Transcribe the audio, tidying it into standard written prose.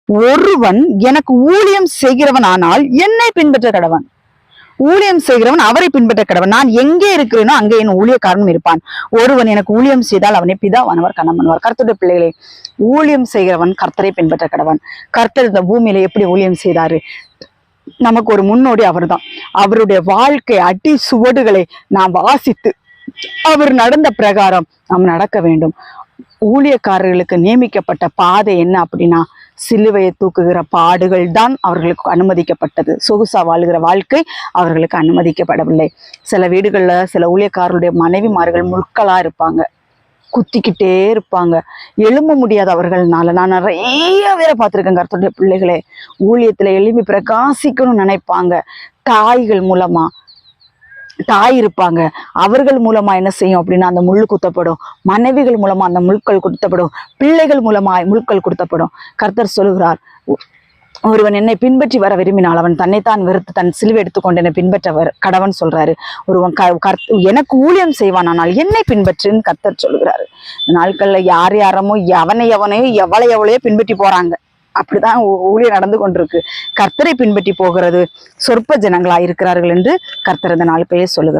ஒருவன் எனக்கு ஊழியம் செய்கிறவன் ஆனால் என்னை பின்பற்ற கடவன். ஊழியம் செய்கிறவன் அவரை பின்பற்ற கடவன். நான் எங்கே இருக்கிறேனோ அங்கே என் ஊழியக்காரனும் இருப்பான். ஒருவன் எனக்கு ஊழியம் செய்தால் அவனை பிதாவானவர் கனம் பண்ணுவார். கர்த்தருடைய பிள்ளைகளே, ஊழியம் செய்கிறவன் கர்த்தரை பின்பற்ற கடவன். கர்த்தர் இந்த பூமியில எப்படி ஊழியம் செய்தாரு? நமக்கு ஒரு முன்னோடி அவர்தான். அவருடைய வாழ்க்கை அடி சுவடுகளை நாம் வாசித்து அவர் நடந்த பிரகாரம் நாம் நடக்க வேண்டும். ஊழியக்காரர்களுக்கு நியமிக்கப்பட்ட பாதை என்ன அப்படின்னா, சிலுவையை தூக்குகிற பாடுகள் தான் அவர்களுக்கு அனுமதிக்கப்பட்டது. சொகுசா வாழ்கிற வாழ்க்கை அவர்களுக்கு அனுமதிக்கப்படவில்லை. சில வீடுகள்ல சில ஊழியக்காரர்களுடைய மனைவிமார்கள் முட்களா இருப்பாங்க, குத்திக்கிட்டே இருப்பாங்க, எழும்ப முடியாத அவர்கள்னால. நான் நிறைய பேரை பார்த்திருக்கேன். கர்த்தருடைய பிள்ளைகளே, ஊழியத்துல எழுப்பி பிரகாசிக்கணும்னு நினைப்பாங்க. தாய்கள் மூலமா தாய் இருப்பாங்க, அவர்கள் மூலமா என்ன செய்யும் அப்படின்னா அந்த முள் குத்தப்படும். மனைவிகள் மூலமா அந்த முள்கள் குத்தப்படும். பிள்ளைகள் மூலமா முள்கள் குத்தப்படும். கர்த்தர் சொல்லுகிறார், ஒருவன் என்னை பின்பற்றி வர விரும்பினால் அவன் தன்னைத்தான் வெறுத்து தன் சிலுவை எடுத்துக்கொண்டு என்னை பின்பற்ற கடவன் சொல்றாரு. ஒருவன் எனக்கு ஊழியம் செய்வான் ஆனால் என்னை பின்பற்றுன்னு கர்த்தர் சொல்லுகிறாரு. இந்த நாட்கள்ல யாரமோ எவனையோ எவ்வளையோ பின்பற்றி போறாங்க. அப்படிதான் ஊழியம் நடந்து கொண்டிருக்கு. கர்த்தரை பின்பற்றி போகிறது சொற்ப ஜனங்களா இருக்கிறார்கள் என்று கர்த்தர் இந்த நாட்களே சொல்லுகிறார்.